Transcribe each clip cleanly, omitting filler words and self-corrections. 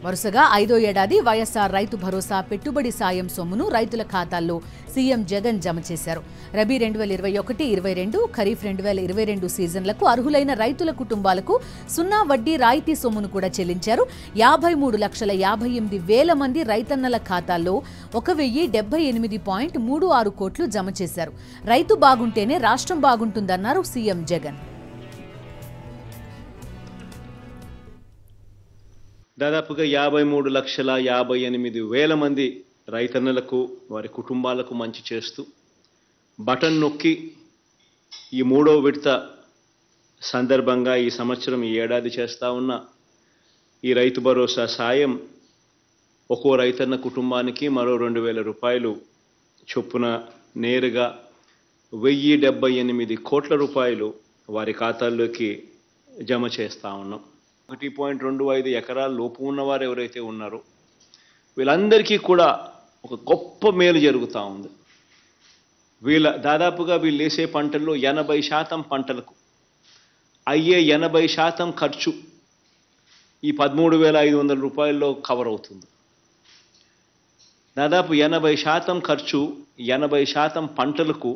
వరుసగా 5వ ఏడాది వైఎస్ఆర్ రైతు భరోసా పెట్టుబడి సాయం సొమ్మును రైతుల ఖాతాల్లో సీఎం జగన్ జమ చేశారు. రబీ 2021-22, ఖరీఫ్ 2022 సీజన్లకు అర్హులైన రైతుల కుటుంబాలకు 0 వడ్డీ రాయితీ సొమ్మును కూడా చెల్లించారు. 53,58,000 మంది రైతన్నల ఖాతాల్లో 1,078.36 కోట్లు జమ చేశారు. రైతు బాగుంటేనే రాష్ట్రం బాగుంటుందన్నారు సీఎం జగన్. దాదాపుగా 53,58,000 మంది రైతన్నలకు వారి కుటుంబాలకు మంచి చేస్తూ బటన్ నొక్కి ఈ 3వ విడత సందర్భంగా ఈ సంవత్సరం ఈ ఏడాది చేస్తా ఉన్న ఈ రైతు భరోసా సాయం ఒక్కో రైతన్న కుటుంబానికి మరో 2,000 రూపాయలు చొప్పున నేరుగా 1,078 కోట్ల రూపాయలు వారి ఖాతాల్లోకి జమ చేస్తా ఉన్నాం. 1.25 ఎకరాల లోపు ఉన్నవారు ఎవరైతే ఉన్నారో వీళ్ళందరికీ కూడా ఒక గొప్ప మేలు జరుగుతూ ఉంది. దాదాపుగా వీళ్ళు వేసే పంటల్లో 80% పంటలకు అయ్యే 80% ఖర్చు ఈ 13,500 రూపాయల్లో కవర్ అవుతుంది. దాదాపు 80% ఖర్చు 80% పంటలకు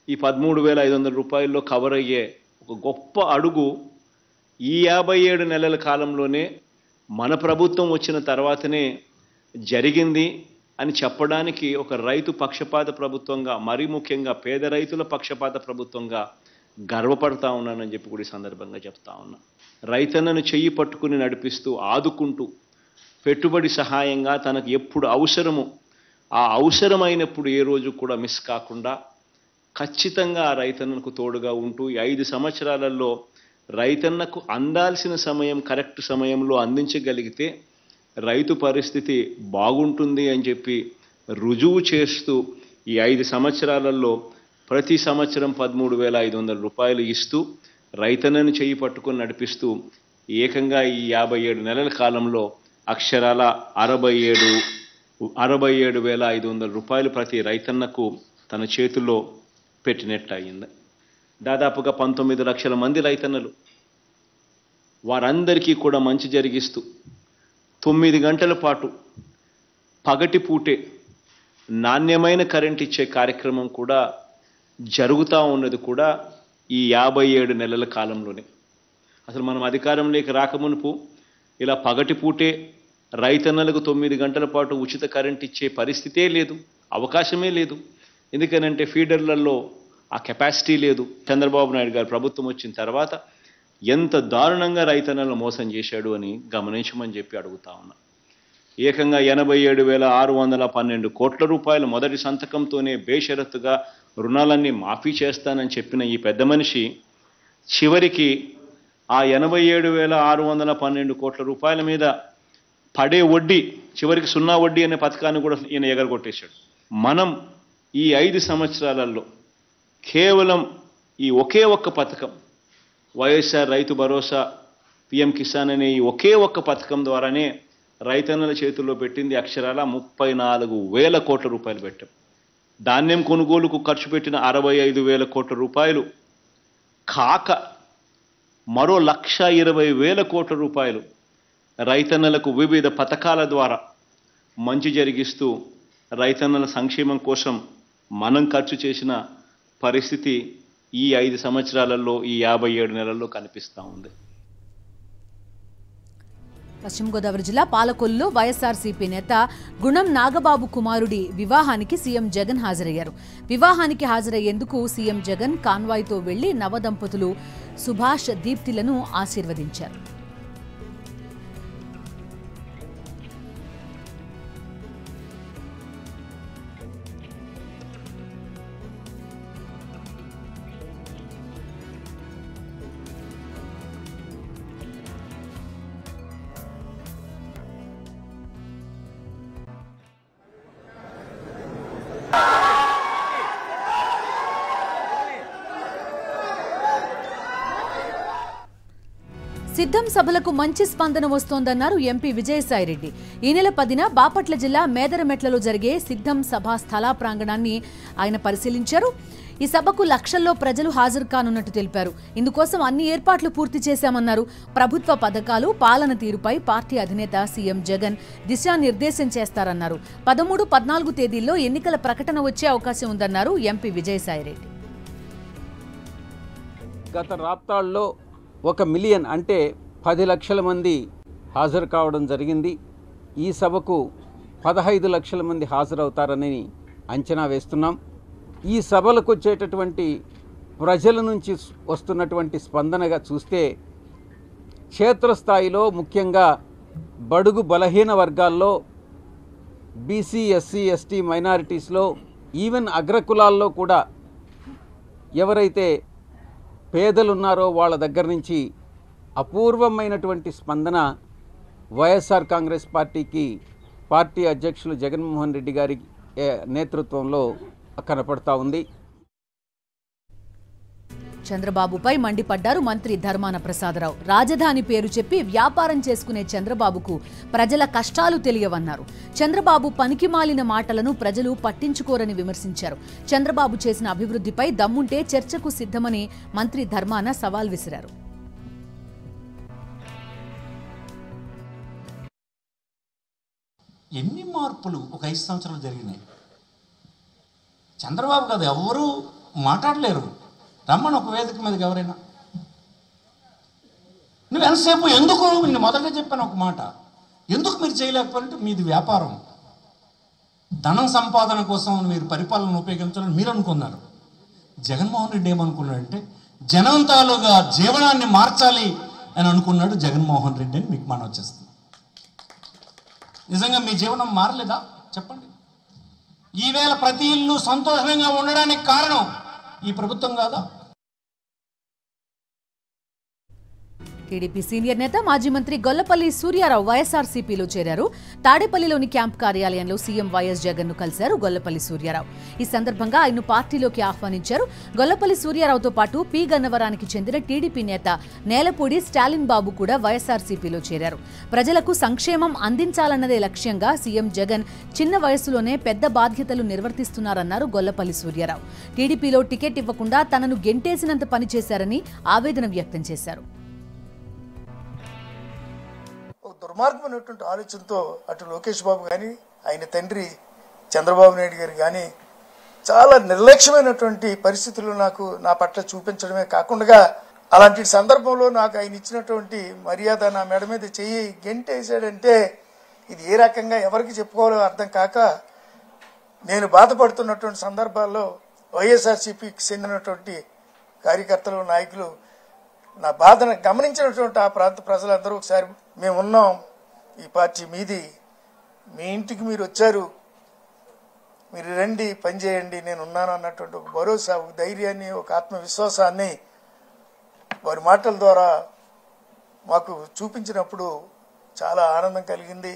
ఈ 13,500 రూపాయల్లో కవర్ అయ్యే ఒక గొప్ప అడుగు ఈ 57 నెలల కాలంలోనే మన ప్రభుత్వం వచ్చిన తర్వాతనే జరిగింది అని చెప్పడానికి ఒక రైతు పక్షపాత ప్రభుత్వంగా, మరీ ముఖ్యంగా పేద రైతుల పక్షపాత ప్రభుత్వంగా గర్వపడతా ఉన్నానని చెప్పి కూడా ఈ సందర్భంగా చెప్తా ఉన్నా. రైతన్నను చెయ్యి పట్టుకుని నడిపిస్తూ ఆదుకుంటూ పెట్టుబడి సహాయంగా తనకు ఎప్పుడు అవసరమో ఆ అవసరమైనప్పుడు ఏ రోజు కూడా మిస్ కాకుండా ఖచ్చితంగా ఆ రైతన్నకు తోడుగా ఉంటూ ఈ 5 సంవత్సరాలలో రైతన్నకు అందాల్సిన సమయం కరెక్ట్ సమయంలో అందించగలిగితే రైతు పరిస్థితి బాగుంటుంది అని చెప్పి రుజువు చేస్తూ ఈ 5 సంవత్సరాలలో ప్రతి సంవత్సరం 13,500 రూపాయలు ఇస్తూ రైతన్నను చెయ్యి పట్టుకొని నడిపిస్తూ ఏకంగా ఈ 57 నెలల కాలంలో అక్షరాల 67,500 రూపాయలు ప్రతి రైతన్నకు తన చేతుల్లో పెట్టినట్టు అయింది. దాదాపుగా 19 లక్షల మంది రైతన్నలు వారందరికీ కూడా మంచి జరిగిస్తూ 9 గంటల పాటు పగటిపూటే నాణ్యమైన కరెంట్ ఇచ్చే కార్యక్రమం కూడా జరుగుతూ ఉన్నది కూడా ఈ 57 నెలల కాలంలోనే. అసలు మనం అధికారంలోకి రాకమునుపు ఇలా పగటిపూటే రైతన్నలకు 9 గంటల పాటు ఉచిత కరెంట్ ఇచ్చే పరిస్థితే లేదు, అవకాశమే లేదు. ఎందుకనంటే ఫీడర్లలో ఆ కెపాసిటీ లేదు. చంద్రబాబు నాయుడు గారు ప్రభుత్వం వచ్చిన తర్వాత ఎంత దారుణంగా రైతన్నలను మోసం చేశాడు అని గమనించమని చెప్పి అడుగుతా ఉన్నా. ఏకంగా 87,612 కోట్ల రూపాయలు మొదటి సంతకంతోనే బేషరతుగా రుణాలన్నీ మాఫీ చేస్తానని చెప్పిన ఈ పెద్ద మనిషి చివరికి ఆ 87,612 కోట్ల రూపాయల మీద పడే వడ్డీ చివరికి 0 వడ్డీ అనే పథకాన్ని కూడా ఈయన ఎగరగొట్టేశాడు. మనం ఈ 5 సంవత్సరాలలో కేవలం ఈ ఒకే ఒక్క పథకం వైఎస్ఆర్ రైతు భరోసా పిఎం కిసాన్ అనే ఈ ఒకే ఒక్క పథకం ద్వారానే రైతన్నల చేతుల్లో పెట్టింది అక్షరాల 34,000 కోట్ల రూపాయలు పెట్టాం. ధాన్యం కొనుగోలుకు ఖర్చు పెట్టిన 65,000 కోట్ల రూపాయలు కాక మరో 1,20,000 కోట్ల రూపాయలు రైతన్నలకు వివిధ పథకాల ద్వారా మంచి జరిగిస్తూ రైతన్నల సంక్షేమం కోసం మనం ఖర్చు చేసిన పరిస్థితి ఈ 5 సంవత్సరాలలో ఈ 57 నెలల్లో కనిపిస్తూ ఉంది. పశ్చిమ గోదావరి జిల్లా పాలకొల్లులో వైఎస్ఆర్సీపీ నేత గుణం నాగబాబు కుమారుడి వివాహానికి సీఎం జగన్ హాజరయ్యారు. వివాహానికి హాజరయ్యేందుకు సీఎం జగన్ కాన్వాయ్తో వెళ్లి నవదంపతులు సుభాష్ దీప్తిలను ఆశీర్వదించారు. సిద్ధం సభలకు మంచి స్పందన వస్తోందన్నారు ఎంపీ విజయసాయిరెడ్డి. ఈ నెల 10న బాపట్ల జిల్లా మేదరమెట్లలో జరిగే సిద్ధం సభ స్థల ప్రాంగణాన్ని ఆయన పరిశీలించారు. ఈ సభకు లక్షల్లో ప్రజలు హాజరు కానున్నట్టు తెలిపారు. ఇందుకోసం అన్ని ఏర్పాట్లు పూర్తి చేశామన్నారు. ప్రభుత్వ పథకాలు, పాలన తీరుపై పార్టీ అధినేత సీఎం జగన్ దిశానిర్దేశం చేస్తారన్నారు. 13, 14 తేదీల్లో ఎన్నికల ప్రకటన వచ్చే అవకాశం ఉందన్నారు ఎంపీ విజయసాయిరెడ్డి. గత రాప్తాల్లో 1 మిలియన్ అంటే 10 లక్షల మంది హాజరు కావడం జరిగింది. ఈ సభకు 15 లక్షల మంది హాజరవుతారని అంచనా వేస్తున్నాం. ఈ సభలకు వచ్చేటటువంటి ప్రజల నుంచి వస్తున్నటువంటి స్పందనగా చూస్తే క్షేత్రస్థాయిలో ముఖ్యంగా బడుగు బలహీన వర్గాల్లో, బీసీ, ఎస్సీ, ఎస్టీ, మైనారిటీస్లో, ఈవెన్ అగ్రకులాల్లో కూడా ఎవరైతే పేదలున్నారో వాళ్ళ దగ్గర నుంచి అపూర్వమైనటువంటి స్పందన వైఎస్ఆర్ కాంగ్రెస్ పార్టీకి పార్టీ అధ్యక్షులు జగన్మోహన్ రెడ్డి గారి నేతృత్వంలో కనపడతా ఉంది. చంద్రబాబుపై మండిపడ్డారు మంత్రి ధర్మాన ప్రసాదరావు. రాజధాని పేరు చెప్పి వ్యాపారం చేసుకునే చంద్రబాబుకు ప్రజల కష్టాలు తెలియవన్నారు. చంద్రబాబు పనికిమాలిన మాటలను ప్రజలు పట్టించుకోరని విమర్శించారు. చంద్రబాబు చేసిన అభివృద్ధిపై దమ్ముంటే చర్చకు సిద్ధమని మంత్రి ధర్మాన సవాల్ విసిరారు. ఎన్ని మార్పులు ఒక 5 సంవత్సరాలు జరిగినాయి. చంద్రబాబు కాదు, ఎవరు మాట్లాడలేరు. రమ్మని ఒక వేదిక మీదకి ఎవరైనా నువ్వు ఎంతసేపు ఎందుకు, నేను మొదటగా చెప్పాను ఒక మాట, ఎందుకు మీరు చేయలేకపోతే మీది వ్యాపారం, ధనం సంపాదన కోసం మీరు పరిపాలన ఉపయోగించాలని మీరు అనుకున్నారు. జగన్మోహన్ రెడ్డి ఏమనుకున్నాడంటే జనం తాలూగా జీవనాన్ని మార్చాలి అని అనుకున్నాడు జగన్మోహన్ రెడ్డి అని మీకు మనం వచ్చేస్తుంది. నిజంగా మీ జీవనం మారలేదా చెప్పండి? ఈవేళ ప్రతి ఇల్లు సంతోషంగా ఉండడానికి కారణం ఈ ప్రభుత్వం కాదా? టీడీపీ సీనియర్ నేత మాజీ మంత్రి గొల్లపల్లి సూర్యారావు వైఎస్ఆర్సీపీలో చేరారు. తాడేపల్లిలోని క్యాంప్ కార్యాలయంలో సీఎం వైఎస్ జగన్ ను కలిశారు గొల్లపల్లి సూర్యారావు. ఈ సందర్భంగా ఆయన్ను పార్టీలోకి ఆహ్వానించారు. గొల్లపల్లి సూర్యారావుతో పాటు పి గన్నవరానికి చెందిన టీడీపీ నేత నేలపూడి స్టాలిన్ బాబు కూడా వైఎస్ఆర్సీపీలో చేరారు. ప్రజలకు సంక్షేమం అందించాలన్నదే లక్ష్యంగా సీఎం జగన్ చిన్న వయసులోనే పెద్ద బాధ్యతలు నిర్వర్తిస్తున్నారన్నారు గొల్లపల్లి సూర్యారావు. టీడీపీలో టికెట్ ఇవ్వకుండా తనను గెంటేసినంత పనిచేశారని ఆవేదన వ్యక్తం చేశారు. దుర్మార్గమైనటువంటి ఆలోచనతో అటు లోకేష్ బాబు కానీ, ఆయన తండ్రి చంద్రబాబు నాయుడు గారు కానీ చాలా నిర్లక్ష్యమైనటువంటి పరిస్థితులు నా పట్ల చూపించడమే కాకుండా, అలాంటి సందర్భంలో నాకు ఆయన ఇచ్చినటువంటి మర్యాద, నా మెడ మీద చెయ్యి గెంటేసాడంటే ఇది ఏ రకంగా ఎవరికి చెప్పుకోవాలో అర్థం కాక నేను బాధపడుతున్నటువంటి సందర్భాల్లో వైఎస్ఆర్సీపీకి చెందినటువంటి కార్యకర్తలు, నాయకులు నా బాధను గమనించినటువంటి ఆ ప్రాంత ప్రజలందరూ ఒకసారి మేము ఉన్నాం, ఈ పార్టీ మీది, మీ ఇంటికి మీరు వచ్చారు, మీరు రండి పనిచేయండి, నేను ఉన్నాను అన్నటువంటి ఒక భరోసా, ఒక ధైర్యాన్ని, ఒక ఆత్మవిశ్వాసాన్ని వారి మాటల ద్వారా మాకు చూపించినప్పుడు చాలా ఆనందం కలిగింది.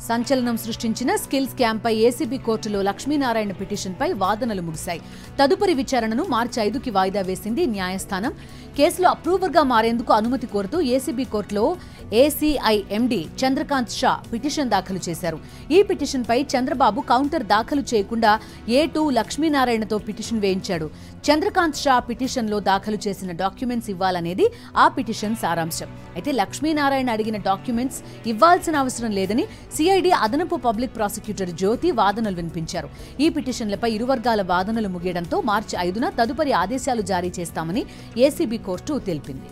సంచలనం సృష్టించిన స్కిల్స్ క్యాంపై ఏసీబీ కోర్టులో లక్ష్మీనారాయణ పిటిషన్పై వాదనలు ముగిశాయి. తదుపరి విచారణను మార్చి 5కి వాయిదా వేసింది న్యాయస్థానం. కేసులో అప్రూవర్గా మారేందుకు అనుమతి కోరుతూ ఏసీబీ కోర్టులో ACI MD Chandrakant Shah petition దాఖలు చేశారు. ఈ పిటిషన్పై చంద్రబాబు కౌంటర్ దాఖలు చేయకుండా A2 లక్ష్మీనారాయణతో పిటిషన్ వేయించాడు. చంద్రకాంత్ షా పిటిషన్లో దాఖలు చేసిన డాక్యుమెంట్స్ ఇవ్వాలనేది ఆ పిటిషన్ సారాంశం. అయితే లక్ష్మీనారాయణ అడిగిన డాక్యుమెంట్స్ ఇవ్వాల్సిన అవసరం లేదని సిఐడి అదనపు పబ్లిక్ ప్రాసిక్యూటర్ జ్యోతి వాదనలు వినిపించారు. ఈ పిటిషన్లపై ఇరు వర్గాల వాదనలు ముగియడంతో మార్చి 5న తదుపరి ఆదేశాలు జారీ చేస్తామని ఏసీబీ కోర్టు తెలిపింది.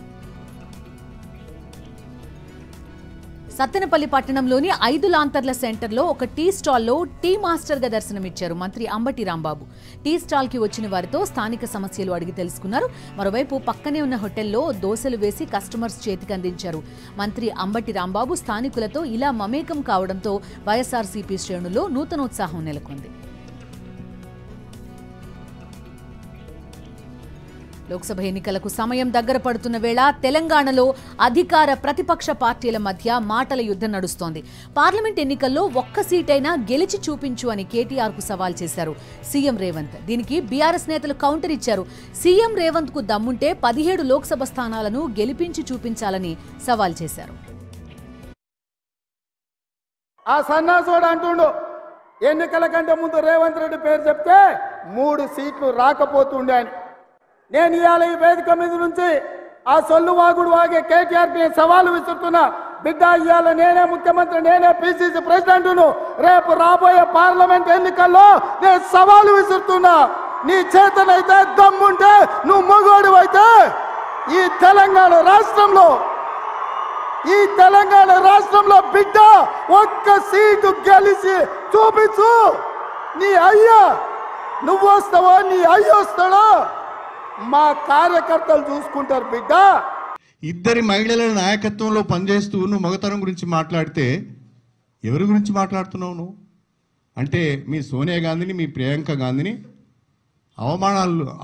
సత్తెనపల్లి పట్టణంలోని 5 లాంతర్ల సెంటర్లో ఒక టీ స్టాల్లో టీ మాస్టర్గా దర్శనమిచ్చారు మంత్రి అంబటి రాంబాబు. టీ స్టాల్కి వచ్చిన వారితో స్థానిక సమస్యలు అడిగి తెలుసుకున్నారు. మరోవైపు పక్కనే ఉన్న హోటల్లో దోశలు వేసి కస్టమర్స్ చేతికి అందించారు. మంత్రి అంబటి రాంబాబు స్థానికులతో ఇలా మమేకం కావడంతో వైఎస్ఆర్సీపీ శ్రేణుల్లో నూతనోత్సాహం నెలకొంది. లోక్సభ ఎన్నికలకు సమయం దగ్గర పడుతున్న వేళ తెలంగాణలో అధికార ప్రతిపక్ష పార్టీల మధ్య మాటల యుద్ధం నడుస్తోంది. పార్లమెంట్ ఎన్నికల్లో ఒక్క సీటైనా గెలిచి చూపించు అని కేటీఆర్కు సవాల్ చేశారు సీఎం రేవంత్. దీనికి బీఆర్ఎస్ నేతలు కౌంటర్ ఇచ్చారు. సీఎం రేవంత్ కు దమ్ముంటే 17 లోక్సభ స్థానాలను గెలిపించి చూపించాలని సవాల్ చేశారు. ఆ సన్నాసుడు అంటుండు ఎన్నికల కంటే ముందు రేవంత్ రెడ్డి పేరు చెప్తే 3 సీట్లు రాకపోతుండే అని. నేను ఇవాళ ఈ వేదిక మీద నుంచి ఆ సొల్లు వాగుడు వాగే కేటీఆర్కి సవాలు విసురుతున్నా. బిడ్డ, ఇవాళ నేనే ముఖ్యమంత్రి, నేనే పిసిసి ప్రెసిడెంట్ను. రేపు రాబోయే పార్లమెంట్ ఎన్నికల్లో నేను సవాలు విసురుతున్నా. నీ చేతనైతే దమ్ముంటే, నువ్వు మగోడు అయితే ఈ తెలంగాణ రాష్ట్రంలో బిడ్డ ఒక్క సీటు గెలిచి చూపించు. నీ అయ్యా నువ్వు వస్తావో నీ అయ్య వస్తాడో మా కార్యకర్తలు చూసుకుంటారు బిడ్డ. ఇద్దరి మహిళల నాయకత్వంలో పనిచేస్తూ నువ్వు మగతనం గురించి మాట్లాడితే ఎవరి గురించి మాట్లాడుతున్నావు నువ్వు? అంటే మీ సోనియా గాంధీని, మీ ప్రియాంక గాంధీని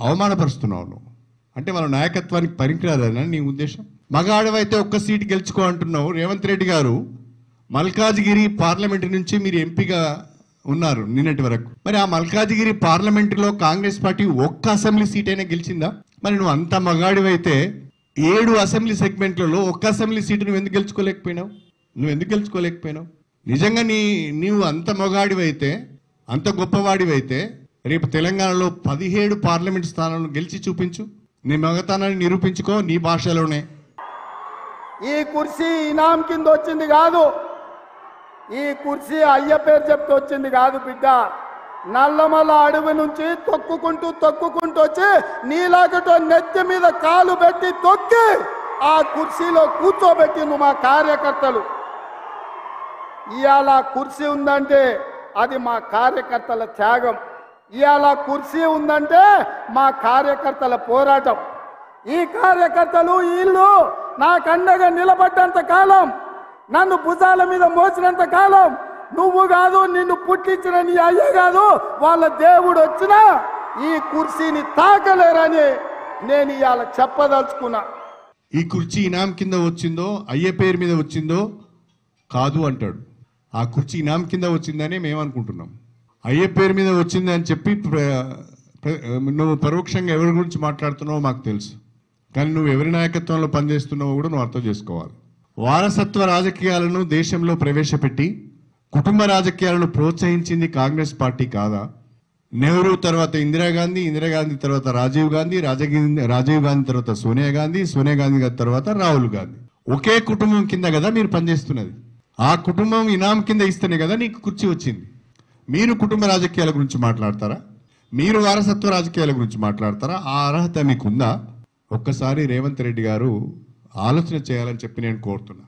అవమానపరుస్తున్నావు నువ్వు. అంటే వాళ్ళ నాయకత్వానికి పనికిరాదని నీ ఉద్దేశం? మగాడవైతే ఒక్క సీటు గెలుచుకో అంటున్నావు. రేవంత్ రెడ్డి గారు మల్కాజ్గిరి పార్లమెంటు నుంచి మీరు ఎంపీగా ఉన్నారు నిన్నటి వరకు. మరి ఆ మల్కాజ్గిరి పార్లమెంటులో కాంగ్రెస్ పార్టీ ఒక్క అసెంబ్లీ సీట్ అయినా గెలిచిందా? మరి నువ్వు అంత మగాడివైతే 7 అసెంబ్లీ సెగ్మెంట్లలో ఒక్క అసెంబ్లీ సీటు నువ్వు ఎందుకు గెలుచుకోలేకపోయినావు? నిజంగా నీవు అంత మగాడివైతే, అంత గొప్పవాడివైతే రేపు తెలంగాణలో 17 పార్లమెంట్ స్థానాలను గెలిచి చూపించు. నీ మగతనాన్ని నిరూపించుకో నీ భాషలోనే. ఈ కుర్చీ ఇనాం కింద వచ్చింది కాదు, ఈ కుర్చీ అయ్య పేరు చెప్తే వచ్చింది కాదు బిడ్డ. నల్లమల్ల అడవి నుంచి తొక్కుకుంటూ వచ్చి నీలాగటో నెత్తి మీద కాలు పెట్టి తొక్కి ఆ కుర్చీలో కూర్చోబెట్టింది మా కార్యకర్తలు. ఇవాళ కుర్చీ ఉందంటే అది మా కార్యకర్తల త్యాగం. ఇవాళ కుర్చీ ఉందంటే మా కార్యకర్తల పోరాటం. ఈ కార్యకర్తలు వీళ్ళు నాకు అండగా నిలబడ్డంత కాలం, నన్ను భుజాల మీద మోసినంత కాలం, నువ్వు కాదు, నిన్ను పుట్టించిన నీ అయ్య కాదు, వాళ్ళ దేవుడు వచ్చినా ఈ కుర్చీని తాకలేరని నేను ఇవాళ చెప్పదలుచుకున్నా. ఈ కుర్చీ ఇనాం కింద వచ్చిందో అయ్య పేరు మీద వచ్చిందో కాదు అంటాడు. ఆ కుర్చీ ఇనాం కింద వచ్చిందని మేము అనుకుంటున్నాం. అయ్య పేరు మీద వచ్చింది అని చెప్పి నువ్వు పరోక్షంగా ఎవరి గురించి మాట్లాడుతున్నావో మాకు తెలుసు. కానీ నువ్వు ఎవరి నాయకత్వంలో పనిచేస్తున్నావో కూడా నువ్వు అర్థం చేసుకోవాలి. వారసత్వ రాజకీయాలను దేశంలో ప్రవేశపెట్టి కుటుంబ రాజకీయాలను ప్రోత్సహించింది కాంగ్రెస్ పార్టీ కాదా? నెహ్రూ తర్వాత ఇందిరాగాంధీ తర్వాత రాజీవ్ గాంధీ తర్వాత సోనియా గాంధీ తర్వాత రాహుల్ గాంధీ. ఒకే కుటుంబం కింద కదా మీరు పనిచేస్తున్నది. ఆ కుటుంబం ఇనాం కింద ఇస్తేనే కదా నీకు కుర్చీ వచ్చింది. మీరు కుటుంబ రాజకీయాల గురించి మాట్లాడతారా? మీరు వారసత్వ రాజకీయాల గురించి మాట్లాడతారా? ఆ అర్హత మీకుందా? ఒక్కసారి రేవంత్ రెడ్డి గారు ఆలోచన చేయాలని చెప్పి నేను కోరుతున్నా.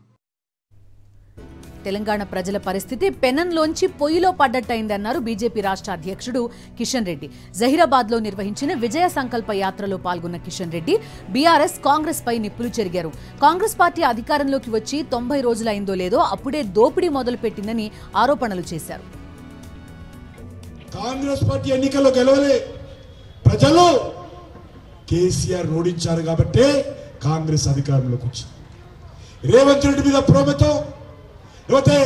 తెలంగాణ ప్రజల పరిస్థితి పెనంలోంచి పొయ్యిలో పడ్డట్టయిందన్నారు బీజేపీ రాష్ట్ర అధ్యక్షుడు కిషన్ రెడ్డి. జహీరాబాద్లో నిర్వహించిన విజయ సంకల్ప యాత్రలో పాల్గొన్న కిషన్ రెడ్డి బీఆర్ఎస్ కాంగ్రెస్ పై నిప్పులు చెరిగారు. కాంగ్రెస్ పార్టీ అధికారంలోకి వచ్చి 90 రోజులైందో లేదో అప్పుడే దోపిడీ మొదలుపెట్టిందని ఆరోపణలు చేశారు. కాంగ్రెస్ పార్టీ ఎన్నికల్లో గెలవలే, ప్రజలు కేసీఆర్ ఓడించారు కాబట్టి కాంగ్రెస్ అధికారంలోకి వచ్చింది. రేవంత్ రెడ్డి మీద ప్రేమతో, లేకపోతే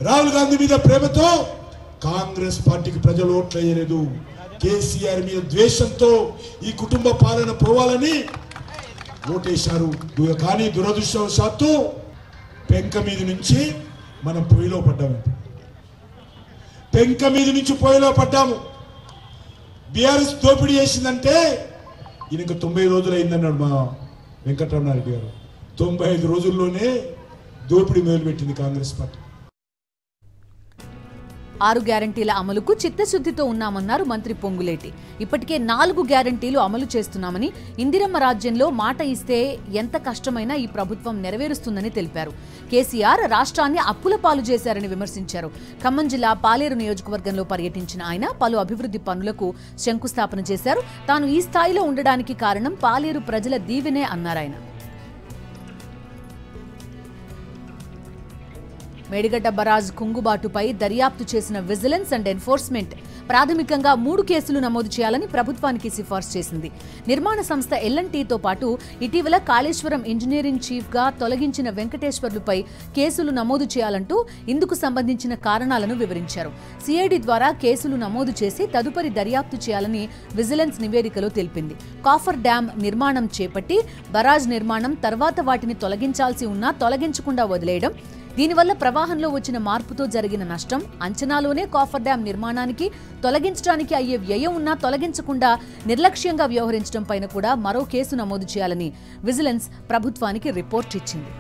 రాహుల్ గాంధీ మీద ప్రేమతో కాంగ్రెస్ పార్టీకి ప్రజలు ఓట్లు వేయలేదు. కేసీఆర్ మీద ద్వేషంతో ఈ కుటుంబ పాలన పోవాలని ఓటేశారు. కానీ దురదృష్టవశాత్తు పెంక మీద నుంచి మనం పొయ్యిలో పడ్డాము. బీఆర్ఎస్ దోపిడీ చేసిందంటే ఈయనకు 90 రోజులు అయిందన్నాడు మా వెంకటరమణారెడ్డి గారు. 95 రోజుల్లోనే దోపిడీ మొదలుపెట్టింది కాంగ్రెస్ పార్టీ. 6 గ్యారంటీల అమలుకు చిత్తశుద్ధితో ఉన్నామన్నారు మంత్రి పొంగులేటి. ఇప్పటికే 4 గ్యారంటీలు అమలు చేస్తున్నామని, ఇందిరమ్మ రాజ్యంలో మాట ఇస్తే ఎంత కష్టమైనా ఈ ప్రభుత్వం నెరవేరుస్తుందని తెలిపారు. కేసీఆర్ రాష్ట్రాన్ని అప్పుల పాలు చేశారని విమర్శించారు. ఖమ్మం జిల్లా పాలేరు నియోజకవర్గంలో పర్యటించిన ఆయన పలు అభివృద్ధి పనులకు శంకుస్థాపన చేశారు. తాను ఈ స్థాయిలో ఉండడానికి కారణం పాలేరు ప్రజల దీవెనే అన్నారాయన. మేడిగడ్డ బరాజ్ కుంగుబాటుపై దర్యాప్తు చేసిన విజిలెన్స్ అండ్ ఎన్ఫోర్స్మెంట్ ప్రాథమికంగా 3 కేసులు నమోదు చేయాలని ప్రభుత్వానికి సిఫార్సు చేసింది. నిర్మాణ సంస్థ L&Tతో పాటు ఇటీవల కాళేశ్వరం ఇంజనీరింగ్ చీఫ్గా తొలగించిన వెంకటేశ్వర్లుపై కేసులు నమోదు చేయాలంటూ ఇందుకు సంబంధించిన కారణాలను వివరించారు. సిఐడి ద్వారా కేసులు నమోదు చేసి తదుపరి దర్యాప్తు చేయాలని విజిలెన్స్ నివేదికలో తెలిపింది. కాఫర్ డ్యాం నిర్మాణం చేపట్టి బరాజ్ నిర్మాణం తర్వాత వాటిని తొలగించాల్సి ఉన్నా తొలగించకుండా వదిలేయడం, దీనివల్ల ప్రవాహంలో వచ్చిన మార్పుతో జరిగిన నష్టం, అంచనాలోనే కాఫర్ డ్యాం నిర్మాణానికి తొలగించడానికి అయ్యే వ్యయం ఉన్నా తొలగించకుండా నిర్లక్ష్యంగా వ్యవహరించడం పైన కూడా మరో కేసు నమోదు చేయాలని విజిలెన్స్ ప్రభుత్వానికి రిపోర్ట్ ఇచ్చింది.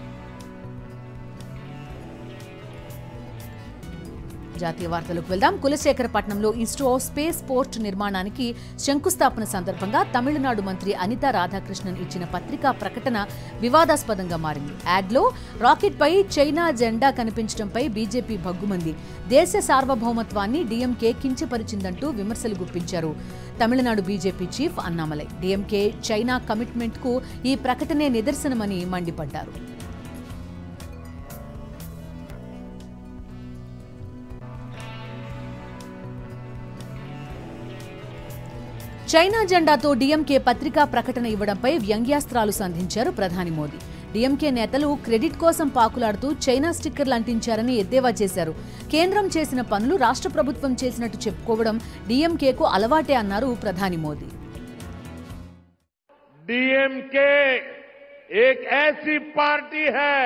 జాతీయ వార్తలకు వెళ్దాం. కులశేఖరపట్నంలో ఇస్రో స్పేస్ పోర్ట్ నిర్మాణానికి శంకుస్థాపన సందర్భంగా తమిళనాడు మంత్రి అనితా రాధాకృష్ణన్ ఇచ్చిన పత్రికా ప్రకటన వివాదాస్పదంగా మారింది. యాడ్లో రాకెట్ పై చైనా జెండా కనిపించడంపై బీజేపీ భగ్గుమంది. దేశ సార్వభౌమత్వాన్ని డీఎంకే కించపరిచిందంటూ విమర్శలు గుప్పించారు Tamil Nadu BJP chief Annamalai. DMK China commitment కు ఈ ప్రకటనే నిదర్శనమని మండిపడ్డారు. చైనా జెండాతో డీఎంకే పత్రికా ప్రకటన ఇవ్వడంపై వ్యంగ్యాస్త్రాలు సంధించారు ప్రధాని మోదీ. డీఎంకే నేతలు క్రెడిట్ కోసం పాకులాడుతూ చైనా స్టిక్కర్లు అంటించారని ఎద్దేవా చేశారు. కేంద్రం చేసిన పనులు రాష్ట్ర ప్రభుత్వం చేసినట్టు చెప్పుకోవడం డీఎంకేకు అలవాటే అన్నారు ప్రధాని మోదీ. डीएमके एक ऐसी पार्टी है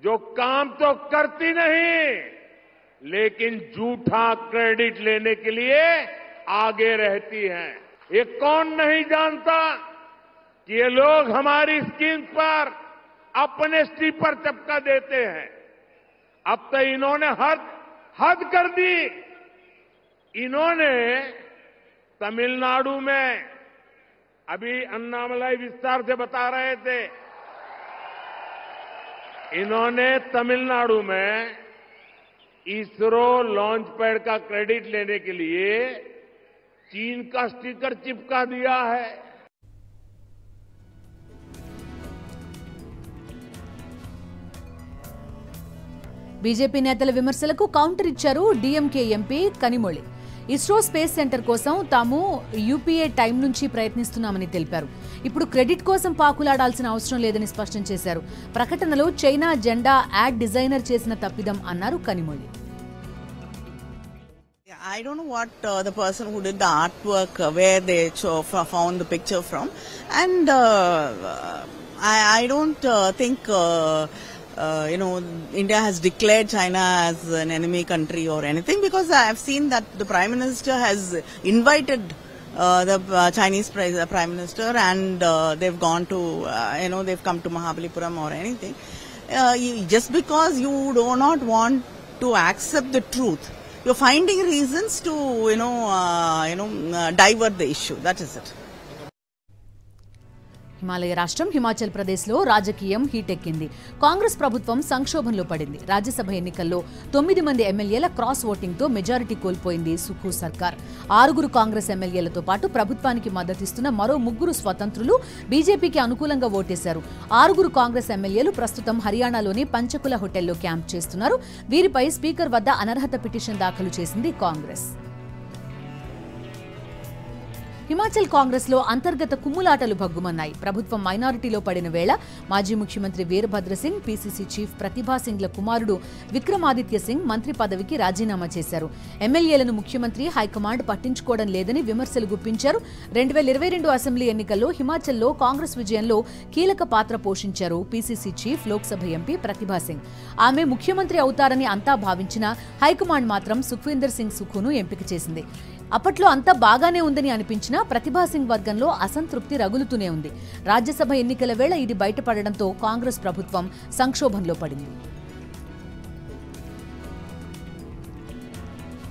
जो काम तो करती नहीं, लेकिन झूठा क्रेडिट लेने के लिए आगे रहती है. ये कौन नहीं जानता कि ये लोग हमारी स्कीम पर अपने स्टिकर चिपका देते हैं. अब तो इन्होंने हद कर दी. इन्होंने तमिलनाडु में, अभी अन्नामलाई विस्तार से बता रहे थे, इन्होंने तमिलनाडु में इसरो लॉन्च पैड का क्रेडिट लेने के लिए चीन का स्टिकर चिपका दिया है. బీజేపీ నేతల విమర్శలకు కౌంటర్ ఇచ్చారు DMK MP Kanimozhi. ISRO space centre కోసం తాము యూపీఏ టైం నుంచి ప్రయత్నిస్తున్నామని తెలిపారు. ఇప్పుడు క్రెడిట్ కోసం పాకులాడాల్సిన అవసరం లేదని స్పష్టం చేశారు. ప్రకటనలో చైనా జెండా యాడ్ డిజైనర్ చేసిన తప్పిదం అన్నారు Kanimozhi. I don't know what the person who did the artwork, where they found the picture from, and I don't think India has declared China as an enemy country or anything, because I have seen that the Prime Minister has invited the Chinese Prime Minister, and they've gone to, they've come to Mahabalipuram or anything. Just because you do not want to accept the truth, you're finding reasons to, divert the issue. That is it. Himalaya రాష్ట్రం హిమాచల్ ప్రదేశ్లో రాజకీయం హీటెక్కింది. కాంగ్రెస్ ప్రభుత్వం సంక్షోభంలో పడింది. రాజ్యసభ ఎన్నికల్లో 9 మంది ఎమ్మెల్యేల cross ఓటింగ్తో majority కోల్పోయింది సుఖు సర్కార్. 6 కాంగ్రెస్ ఎమ్మెల్యేలతో పాటు ప్రభుత్వానికి మద్దతిస్తున్న మరో 3 స్వతంత్రులు బీజేపీకి అనుకూలంగా ఓటేశారు. 6 కాంగ్రెస్ ఎమ్మెల్యేలు ప్రస్తుతం హర్యానాలోని పంచకుల హోటల్లో క్యాంప్ చేస్తున్నారు. వీరిపై స్పీకర్ వద్ద అనర్హత పిటిషన్ దాఖలు చేసింది కాంగ్రెస్. హిమాచల్ కాంగ్రెస్ లో అంతర్గత కుమ్ములాటలు భగ్గుమన్నాయి. ప్రభుత్వం మైనారిటీలో పడిన వేళ మాజీ ముఖ్యమంత్రి వీరభద్ర సింగ్, పీసీసీ చీఫ్ ప్రతిభా సింగ్ల కుమారుడు విక్రమాదిత్య సింగ్ మంత్రి పదవికి రాజీనామా చేశారు. ఎమ్మెల్యేలను ముఖ్యమంత్రి హైకమాండ్ పట్టించుకోవడం లేదని విమర్శలు గుప్పించారు. 2022 అసెంబ్లీ ఎన్నికల్లో హిమాచల్లో కాంగ్రెస్ విజయంలో కీలక పాత్ర పోషించారు పీసీసీ చీఫ్, లోక్సభ ఎంపీ ప్రతిభా సింగ్. ఆమె ముఖ్యమంత్రి అవుతారని అంతా భావించినా హైకమాండ్ మాత్రం సుఖ్వీందర్ సింగ్ సుఖును ఎంపిక చేసింది. అప్పట్లో అంతా బాగానే ఉందని అనిపించినా ప్రతిభా సింగ్ వర్గంలో అసంతృప్తి రగులుతూనే ఉంది. రాజ్యసభ ఎన్నికల వేళ ఇది బయటపడడంతో కాంగ్రెస్ ప్రభుత్వం సంక్షోభంలో పడింది.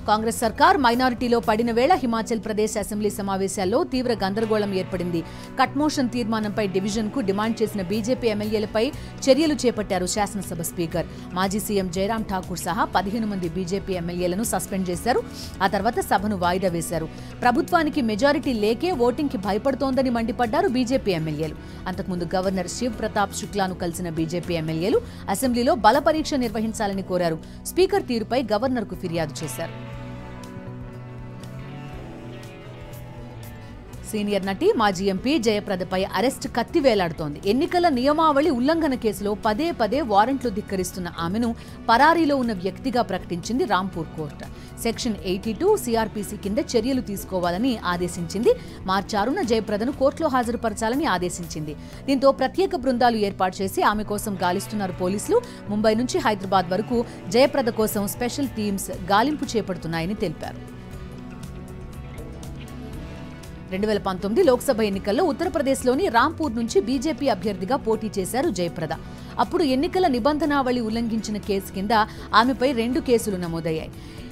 కాంగ్రెస్ సర్కార్ మైనారిటీలో పడిన వేళ హిమాచల్ ప్రదేశ్ అసెంబ్లీ సమావేశాల్లో తీవ్ర గందరగోళం ఏర్పడింది. కట్మోషన్ తీర్మానంపై డివిజన్కు డిమాండ్ చేసిన బీజేపీ ఎమ్మెల్యేలపై చర్యలు చేపట్టారు శాసనసభ స్పీకర్. మాజీ సీఎం జయరాం ఠాకూర్ సహా 15 మంది బీజేపీ ఎమ్మెల్యేలను సస్పెండ్ చేశారు. ఆ తర్వాత సభను వాయిదా వేశారు. ప్రభుత్వానికి మెజారిటీ లేకే ఓటింగ్కి భయపడుతోందని మండిపడ్డారు బీజేపీ ఎమ్మెల్యేలు. అంతకుముందు గవర్నర్ శివ్ ప్రతాప్ శుక్లాను కలిసిన బీజేపీ ఎమ్మెల్యేలు అసెంబ్లీలో బల పరీక్ష నిర్వహించాలని కోరారు. స్పీకర్ తీరుపై గవర్నర్కు ఫిర్యాదు చేశారు. సీనియర్ నటి మాజీ ఎంపీ జయప్రదపై అరెస్ట్ కత్తి వేలాడుతోంది. ఎన్నికల నియమావళి ఉల్లంఘన కేసులో పదే పదే వారెంట్లు ధిక్కరిస్తున్న ఆమెను పరారీలో ఉన్న వ్యక్తిగా ప్రకటించింది రాంపూర్ కోర్టు. సెక్షన్ 82 సిఆర్పీసీ కింద చర్యలు తీసుకోవాలని ఆదేశించింది. మార్చి 6న జయప్రదను కోర్టులో హాజరుపరచాలని ఆదేశించింది. దీంతో ప్రత్యేక బృందాలు ఏర్పాటు చేసి ఆమె కోసం గాలిస్తున్నారు పోలీసులు. ముంబై నుంచి హైదరాబాద్ వరకు జయప్రద కోసం స్పెషల్ టీమ్స్ గాలింపు చేపడుతున్నాయని తెలిపారు. 2019 లోక్సభ ఎన్నికల్లో ఉత్తరప్రదేశ్లోని రాంపూర్ నుంచి బీజేపీ అభ్యర్థిగా పోటీ చేశారు జయప్రద. అప్పుడు ఎన్నికల నిబంధనావళి ఉల్లంఘించిన కేసు కింద ఆమెపై 2 కేసులు నమోదయ్యాయి.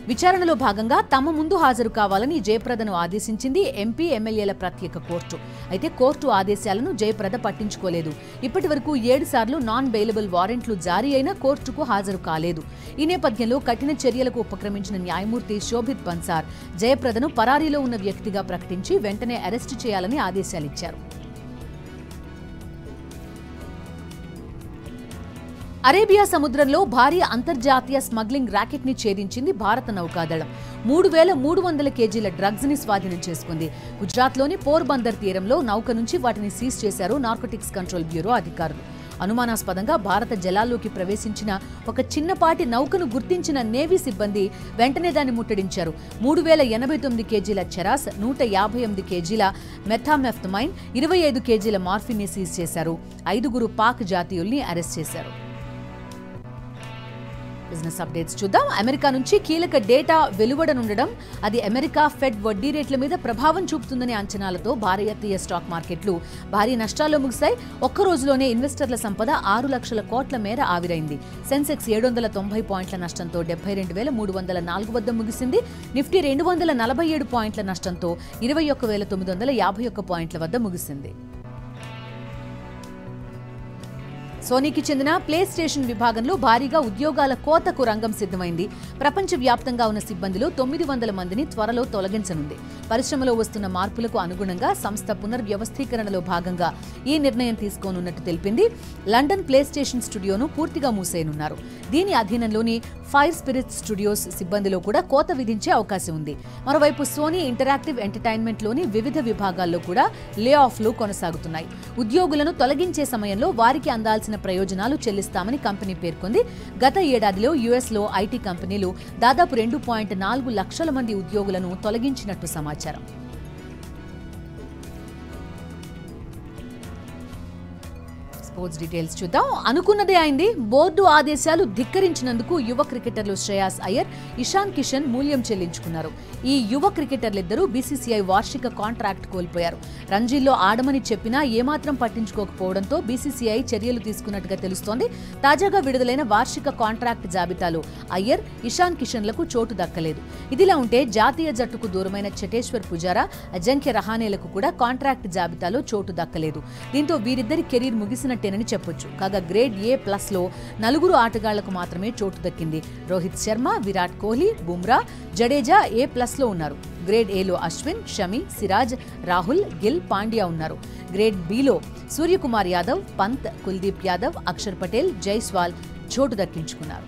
విచారణలో భాగంగా తమ ముందు హాజరు కావాలని జయప్రదను ఆదేశించింది ఎంపీ ఎమ్మెల్యేల ప్రత్యేక కోర్టు. అయితే కోర్టు ఆదేశాలను జయప్రద పట్టించుకోలేదు. ఇప్పటి వరకు 7 సార్లు నాన్ బెయిలబుల్ వారెంట్లు జారీ అయినా కోర్టుకు హాజరు కాలేదు. ఈ నేపథ్యంలో కఠిన చర్యలకు ఉపక్రమించిన న్యాయమూర్తి శోభిత్ బన్సార్ జయప్రదను పరారీలో ఉన్న వ్యక్తిగా ప్రకటించి వెంటనే అరెస్టు చేయాలని ఆదేశాలిచ్చారు. అరేబియా సముద్రంలో భారీ అంతర్జాతీయ స్మగ్లింగ్ ర్యాకెట్ ని ఛేదించింది భారత నౌకాదళం. 3,300 కేజీల డ్రగ్స్ ని స్వాధీనం చేసుకుంది. గుజరాత్లోని పోర్బందర్ తీరంలో నౌక నుంచి వాటిని సీజ్ చేశారు నార్కోటిక్స్ కంట్రోల్ బ్యూరో అధికారులు. అనుమానాస్పదంగా భారత జలాల్లోకి ప్రవేశించిన ఒక చిన్నపాటి నౌకను గుర్తించిన నేవీ సిబ్బంది వెంటనే దాన్ని ముట్టడించారు. 3,089 కేజీల చెరాస్, 158 కేజీల మెథామెఫ్తమైన్, 25 కేజీల మార్ఫిన్ ని సీజ్ చేశారు. 5 పాక్ జాతీయుల్ని అరెస్ట్ చేశారు. బిజినెస్ అప్డేట్స్ చూద్దాం. అమెరికా నుంచి కీలక డేటా వెలువడనుండడం, అది అమెరికా ఫెడ్ వడ్డీ రేట్ల మీద ప్రభావం చూపుతుందనే అంచనాలతో భారతీయ స్టాక్ మార్కెట్లు భారీ నష్టాల్లో ముగిశాయి. ఒక్క రోజులోనే ఇన్వెస్టర్ల సంపద 6 లక్షల కోట్ల మేర ఆవిరైంది. సెన్సెక్స్ 790 పాయింట్ల నష్టంతో 72,304 వద్ద ముగిసింది. నిఫ్టీ 247 పాయింట్ల నష్టంతో 21,951 పాయింట్ల వద్ద ముగిసింది. సోనీకి చెందిన ప్లే స్టేషన్ విభాగంలో భారీగా ఉద్యోగాల కోతకు రంగం సిద్ధమైంది. ప్రపంచవ్యాప్తంగా ఉన్న సిబ్బందిలో 900 మందిని త్వరలో తొలగించనుంది. పరిశ్రమలో వస్తున్న మార్పులకు అనుగుణంగా సంస్థ పునర్వ్యవస్థీకరణలో భాగంగా ఈ నిర్ణయం తీసుకోనున్నట్టు తెలిపింది. లండన్ ప్లే స్టేషన్ స్టూడియోను పూర్తిగా మూసేయనున్నారు. దీని అధీనంలోని ఫైర్ స్పిరిట్ స్టూడియోస్ సిబ్బందిలో కూడా కోత విధించే అవకాశం ఉంది. మరోవైపు సోనీ ఇంటరాక్టివ్ ఎంటర్టైన్మెంట్లోని వివిధ విభాగాల్లో కూడా లే ఆఫ్లు కొనసాగుతున్నాయి. ఉద్యోగులను తొలగించే సమయంలో వారికి అందాల్సిన ప్రయోజనాలు చెల్లిస్తామని కంపెనీ పేర్కొంది. గత ఏడాదిలో యుఎస్లో ఐటీ కంపెనీలు దాదాపు 2.4 లక్షల మంది ఉద్యోగులను తొలగించినట్టు సమాచారం. స్పోర్ట్స్ డీటెయిల్స్ చూద్దాం. అనుకున్నదే అయింది. బోర్డు ఆదేశాలు ధిక్కరించినందుకు యువ క్రికెటర్లు శ్రేయాస్ అయ్యర్, ఇషాన్ కిషన్ మూల్యం చెల్లించుకున్నారు. ఈ యువ క్రికెటర్లిద్దరూ బీసీసీఐ వార్షిక కాంట్రాక్ట్ కోల్పోయారు. రంజీల్లో ఆడమని చెప్పినా ఏమాత్రం పట్టించుకోకపోవడంతో బీసీసీఐ చర్యలు తీసుకున్నట్టుగా తెలుస్తోంది. తాజాగా విడుదలైన వార్షిక కాంట్రాక్ట్ జాబితాలో అయ్యర్, ఇషాన్ కిషన్లకు చోటు దక్కలేదు. ఇదిలా ఉంటే జాతీయ జట్టుకు దూరమైన చటేశ్వర్ పుజారా, అజింక్య రహానేలకు కూడా కాంట్రాక్ట్ జాబితాలో చోటు దక్కలేదు. దీంతో వీరిద్దరి కెరీర్ ముగిసినట్టు అని చెప్పొచ్చు. కాగా గ్రేడ్ A+లో 4 ఆటగాళ్లకు మాత్రమే చోటు దక్కింది. రోహిత్ శర్మ, విరాట్ కోహ్లీ, బుమ్రా, జడేజా A+లో ఉన్నారు. గ్రేడ్ Aలో అశ్విన్, షమి, సిరాజ్, రాహుల్, గిల్, పాండ్యా ఉన్నారు. గ్రేడ్ Bలో సూర్యకుమార్ యాదవ్, పంత్, కుల్దీప్ యాదవ్, అక్షర్ పటేల్, జైస్వాల్ చోటు దక్కించుకున్నారు.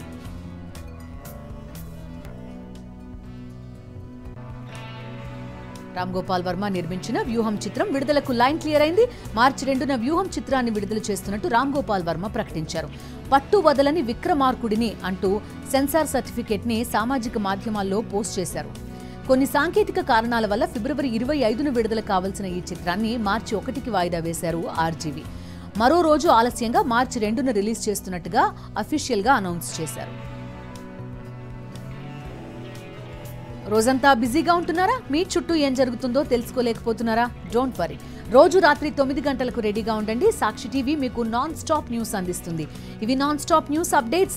రామ్ గోపాల్ వర్మ నిర్మించిన వ్యూహం చిత్రం విడుదలకు లైన్ క్లియర్ అయింది. మార్చి 2న వ్యూహం చిత్రాన్ని విడుదల చేస్తున్నట్టు రామ్ గోపాల్ వర్మ ప్రకటించారు. పట్టు వదలని విక్రమార్కుడిని అంటూ సెన్సార్ సర్టిఫికేట్ ని సామాజిక మాధ్యమాల్లో పోస్ట్ చేశారు. కొన్ని సాంకేతిక కారణాల వల్ల ఫిబ్రవరి 25న విడుదల కావాల్సిన ఈ చిత్రాన్ని మార్చి 1కి వాయిదా వేశారు ఆర్జీవీ. మరో రోజు ఆలస్యంగా మార్చి 2న రిలీజ్ చేస్తున్నట్టుగా అఫీషియల్ గా అనౌన్స్ చేశారు. రోజంతా బిజీగా ఉంటున్నారా? మీ చుట్టూ ఏం జరుగుతుందో తెలుసుకోలేకపోతున్నారా? Don't worry. రోజు రాత్రి 9 గంటలకు రెడీగా ఉండండి. సాక్షి టీవీ మీకు నాన్ స్టాప్ న్యూస్ అందిస్తుంది. ఇవి నాన్ స్టాప్ న్యూస్ అప్డేట్స్.